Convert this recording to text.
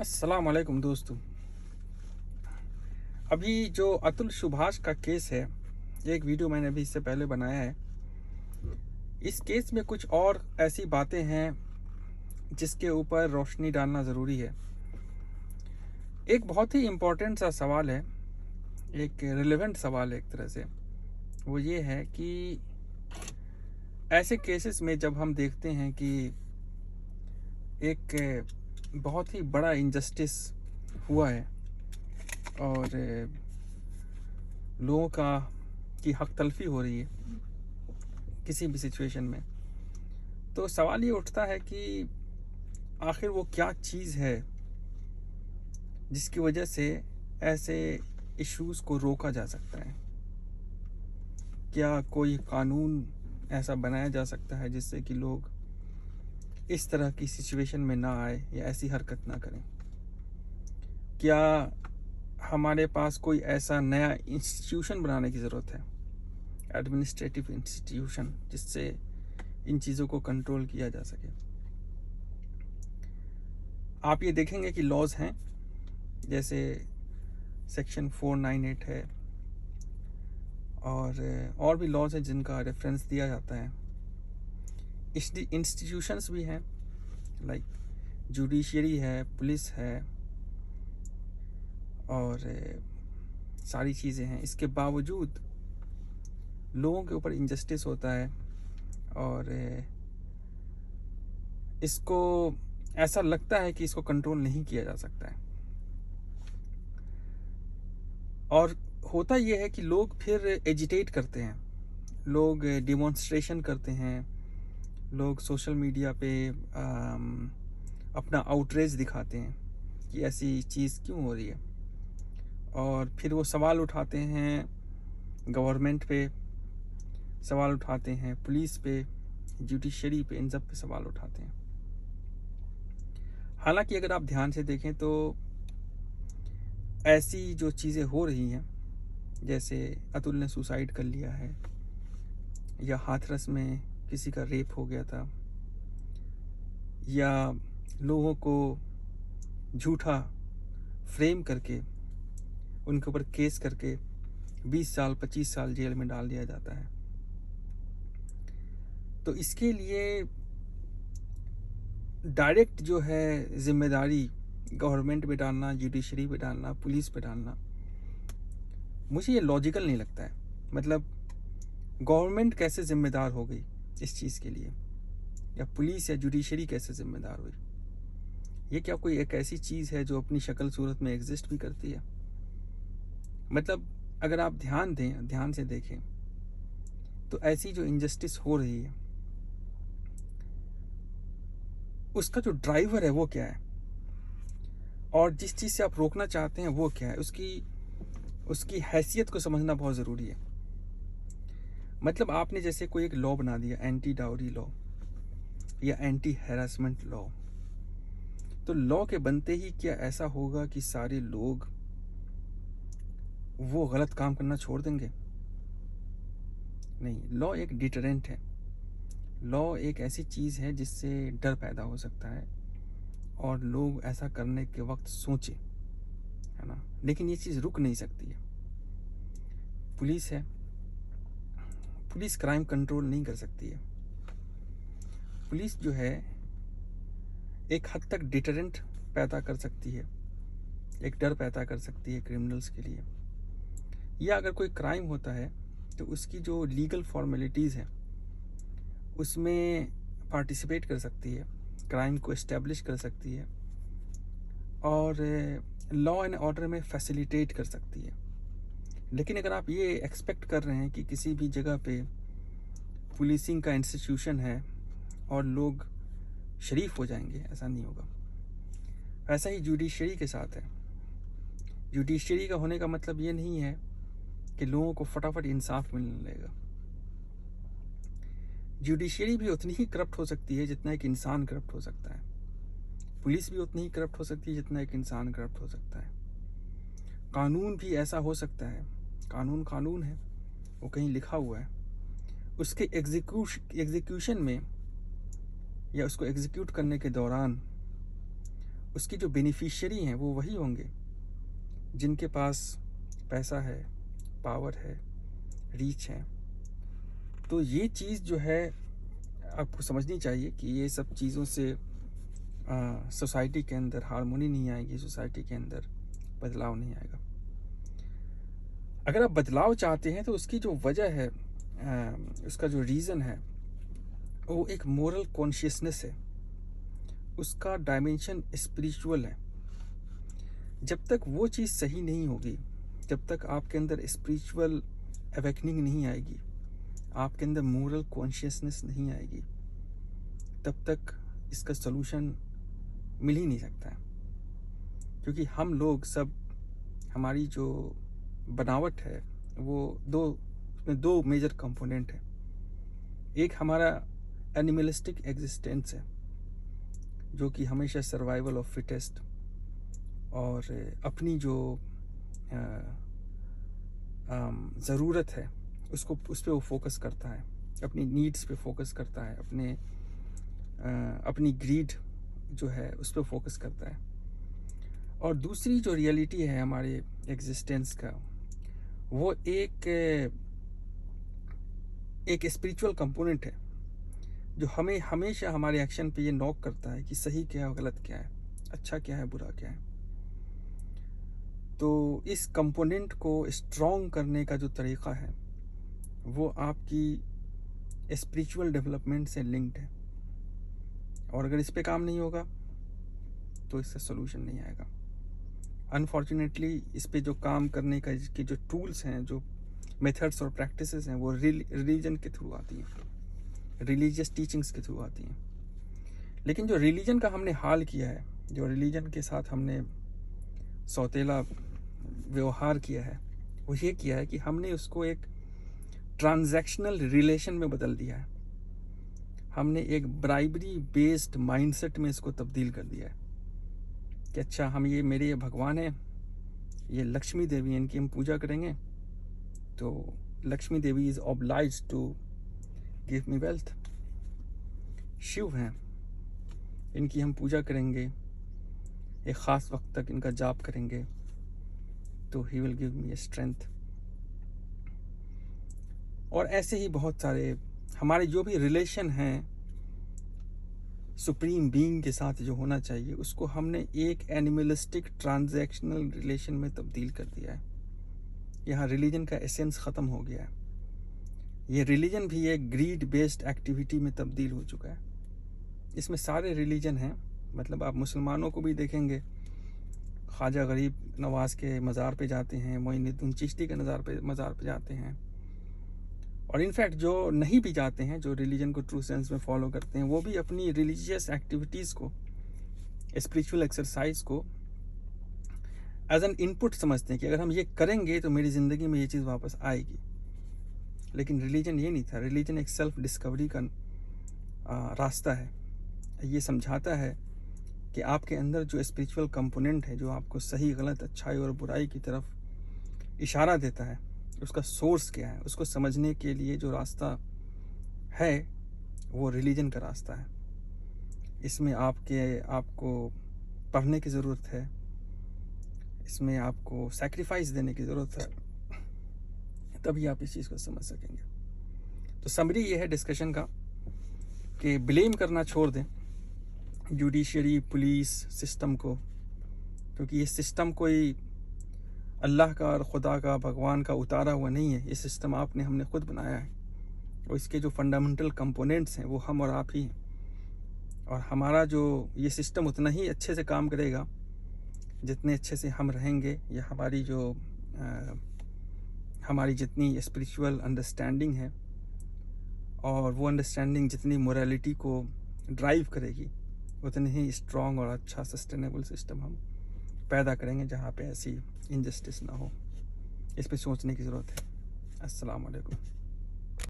अस्सलाम वालेकुम दोस्तों। अभी जो अतुल सुभाष का केस है, एक वीडियो मैंने अभी इससे पहले बनाया है। इस केस में कुछ और ऐसी बातें हैं जिसके ऊपर रोशनी डालना ज़रूरी है। एक बहुत ही इम्पोर्टेंट सा सवाल है, एक रिलेवेंट सवाल है एक तरह से। वो ये है कि ऐसे केसेस में जब हम देखते हैं कि एक बहुत ही बड़ा इनजस्टिस हुआ है और लोगों की हक तलफी हो रही है किसी भी सिचुएशन में, तो सवाल ये उठता है कि आखिर वो क्या चीज़ है जिसकी वजह से ऐसे इश्यूज़ को रोका जा सकता है। क्या कोई कानून ऐसा बनाया जा सकता है जिससे कि लोग इस तरह की सिचुएशन में ना आए या ऐसी हरकत ना करें। क्या हमारे पास कोई ऐसा नया इंस्टीट्यूशन बनाने की ज़रूरत है, एडमिनिस्ट्रेटिव इंस्टीट्यूशन, जिससे इन चीज़ों को कंट्रोल किया जा सके। आप ये देखेंगे कि लॉज हैं, जैसे सेक्शन 498 है और भी लॉज हैं जिनका रेफरेंस दिया जाता है। इंस्टीट्यूशंस भी हैं, लाइक जुडिशरी है, पुलिस है और सारी चीज़ें हैं। इसके बावजूद लोगों के ऊपर इनजस्टिस होता है और इसको ऐसा लगता है कि इसको कंट्रोल नहीं किया जा सकता है। और होता यह है कि लोग फिर एजिटेट करते हैं, लोग डिमॉन्स्ट्रेशन करते हैं, लोग सोशल मीडिया पे अपना आउटरेज दिखाते हैं कि ऐसी चीज़ क्यों हो रही है, और फिर वो सवाल उठाते हैं गवर्नमेंट पे, सवाल उठाते हैं पुलिस पे, जुडिशरी पे, इन सब पे सवाल उठाते हैं। हालांकि अगर आप ध्यान से देखें तो ऐसी जो चीज़ें हो रही हैं, जैसे अतुल ने सुसाइड कर लिया है या हाथरस में किसी का रेप हो गया था, या लोगों को झूठा फ्रेम करके उनके ऊपर केस करके 20 साल 25 साल जेल में डाल दिया जाता है, तो इसके लिए डायरेक्ट जो है जिम्मेदारी गवर्नमेंट पे डालना, जुडिशरी पे डालना, पुलिस पे डालना, मुझे ये लॉजिकल नहीं लगता है। मतलब गवर्नमेंट कैसे जिम्मेदार हो गई इस चीज़ के लिए, या पुलिस या जुडिशरी कैसे जिम्मेदार हुई? ये क्या कोई एक ऐसी चीज़ है जो अपनी शक्ल सूरत में एग्जिस्ट भी करती है? मतलब अगर आप ध्यान से देखें तो ऐसी जो इनजस्टिस हो रही है उसका जो ड्राइवर है वो क्या है, और जिस चीज़ से आप रोकना चाहते हैं वो क्या है, उसकी हैसियत को समझना बहुत ज़रूरी है। मतलब आपने जैसे कोई एक लॉ बना दिया, एंटी डाउरी लॉ या एंटी हैरासमेंट लॉ, तो लॉ के बनते ही क्या ऐसा होगा कि सारे लोग वो गलत काम करना छोड़ देंगे? नहीं, लॉ एक डिटरेंट है। लॉ एक ऐसी चीज़ है जिससे डर पैदा हो सकता है और लोग ऐसा करने के वक्त सोचे, है ना, लेकिन ये चीज़ रुक नहीं सकती है। पुलिस है, पुलिस क्राइम कंट्रोल नहीं कर सकती है। पुलिस जो है एक हद तक डिटरेंट पैदा कर सकती है, एक डर पैदा कर सकती है क्रिमिनल्स के लिए, या अगर कोई क्राइम होता है तो उसकी जो लीगल फॉर्मेलिटीज़ हैं उसमें पार्टिसिपेट कर सकती है, क्राइम को इस्टेब्लिश कर सकती है और लॉ एंड ऑर्डर में फैसिलिटेट कर सकती है। लेकिन अगर आप ये एक्सपेक्ट कर रहे हैं कि किसी भी जगह पे पुलिसिंग का इंस्टीट्यूशन है और लोग शरीफ हो जाएंगे, ऐसा नहीं होगा। ऐसा ही जुडिशरी के साथ है। जुडिशरी का होने का मतलब ये नहीं है कि लोगों को फटाफट इंसाफ मिलने लगेगा। जुडिशरी भी उतनी ही करप्ट हो सकती है जितना एक इंसान करप्ट हो सकता है। पुलिस भी उतनी ही करप्ट हो सकती है जितना एक इंसान करप्ट हो सकता है। कानून भी ऐसा हो सकता है, कानून कानून है, वो कहीं लिखा हुआ है, उसके एग्जीक्यूशन में या उसको एग्जीक्यूट करने के दौरान उसकी जो बेनिफिशियरी हैं वो वही होंगे जिनके पास पैसा है, पावर है, रीच है। तो ये चीज़ जो है आपको समझनी चाहिए कि ये सब चीज़ों से सोसाइटी के अंदर हार्मोनी नहीं आएगी, सोसाइटी के अंदर बदलाव नहीं आएगा। अगर आप बदलाव चाहते हैं तो उसकी जो वजह है, उसका जो रीज़न है, वो एक मोरल कॉन्शियसनेस है, उसका डायमेंशन स्पिरिचुअल है। जब तक वो चीज़ सही नहीं होगी, जब तक आपके अंदर स्पिरिचुअल अवेकनिंग नहीं आएगी, आपके अंदर मोरल कॉन्शियसनेस नहीं आएगी, तब तक इसका सलूशन मिल ही नहीं सकता है। क्योंकि हम लोग सब, हमारी जो बनावट है वो उसमें दो मेजर कंपोनेंट है। एक हमारा एनिमलिस्टिक एग्जिस्टेंस है, जो कि हमेशा सर्वाइवल ऑफ फिटेस्ट और अपनी जो ज़रूरत है उस पर वो फोकस करता है, अपनी नीड्स पे फोकस करता है, अपनी ग्रीड जो है उस पर फोकस करता है। और दूसरी जो रियलिटी है हमारे एग्जिस्टेंस का, वो एक स्पिरिचुअल कंपोनेंट है जो हमें हमेशा हमारे एक्शन पे ये नॉक करता है कि सही क्या है, गलत क्या है, अच्छा क्या है, बुरा क्या है। तो इस कंपोनेंट को स्ट्रॉन्ग करने का जो तरीक़ा है वो आपकी स्पिरिचुअल डेवलपमेंट से लिंक्ड है। और अगर इस पे काम नहीं होगा तो इसका सलूशन नहीं आएगा। अनफॉर्चुनेटली इस पे जो काम करने का के जो टूल्स हैं, जो मेथड्स और प्रैक्टिसेस हैं, वो रिलीजन के थ्रू आती हैं, रिलीजियस टीचिंग्स के थ्रू आती हैं। लेकिन जो रिलीजन का हमने हाल किया है, जो रिलीजन के साथ हमने सौतेला व्यवहार किया है, वो ये किया है कि हमने उसको एक ट्रांजैक्शनल रिलेशन में बदल दिया है। हमने एक ब्राइबरी बेस्ड माइंडसेट में इसको तब्दील कर दिया है कि अच्छा, हम मेरे ये भगवान हैं, ये लक्ष्मी देवी, इनकी हम पूजा करेंगे तो Lakshmi Devi is obliged to give me wealth. Shiv हैं, इनकी हम पूजा करेंगे, एक ख़ास वक्त तक इनका जाप करेंगे तो he will give me strength. और ऐसे ही बहुत सारे हमारे जो भी रिलेशन हैं सुप्रीम बीइंग के साथ जो होना चाहिए, उसको हमने एक एनिमलिस्टिक ट्रांजैक्शनल रिलेशन में तब्दील कर दिया है। यहाँ रिलीजन का एसेंस ख़त्म हो गया है। ये रिलीजन भी एक ग्रीड बेस्ड एक्टिविटी में तब्दील हो चुका है। इसमें सारे रिलीजन हैं, मतलब आप मुसलमानों को भी देखेंगे, ख्वाजा गरीब नवाज़ के मज़ार पे जाते हैं, मोइनुद्दीन चिश्ती के मज़ार पे जाते हैं। और इनफैक्ट जो नहीं भी जाते हैं, जो रिलीजन को ट्रू सेंस में फॉलो करते हैं, वो भी अपनी रिलीजियस एक्टिविटीज़ को, स्पिरिचुअल एक्सरसाइज को एज एन इनपुट समझते हैं कि अगर हम ये करेंगे तो मेरी ज़िंदगी में ये चीज़ वापस आएगी। लेकिन रिलीजन ये नहीं था। रिलीजन एक सेल्फ डिस्कवरी का रास्ता है। ये समझाता है कि आपके अंदर जो स्पिरिचुअल कंपोनेंट है, जो आपको सही, गलत, अच्छाई और बुराई की तरफ इशारा देता है, उसका सोर्स क्या है, उसको समझने के लिए जो रास्ता है वो रिलीजन का रास्ता है। इसमें आपको पढ़ने की ज़रूरत है, इसमें आपको सैक्रिफाइस देने की ज़रूरत है, तभी आप इस चीज़ को समझ सकेंगे। तो समरी ये है डिस्कशन का कि ब्लेम करना छोड़ दें जुडिशरी, पुलिस सिस्टम को, क्योंकि ये सिस्टम कोई अल्लाह का और ख़ुदा का, भगवान का उतारा हुआ नहीं है। ये सिस्टम हमने खुद बनाया है और इसके जो फंडामेंटल कंपोनेंट्स हैं वो हम और आप ही हैं। और हमारा जो ये सिस्टम उतना ही अच्छे से काम करेगा जितने अच्छे से हम रहेंगे, या हमारी जितनी स्पिरिचुअल अंडरस्टैंडिंग है और वो अंडरस्टैंडिंग जितनी मोरालिटी को ड्राइव करेगी, उतने ही स्ट्रॉन्ग और अच्छा सस्टेनेबल सिस्टम हम पैदा करेंगे जहाँ पे ऐसी इनजस्टिस ना हो। इस पे सोचने की ज़रूरत है। अस्सलाम वालेकुम।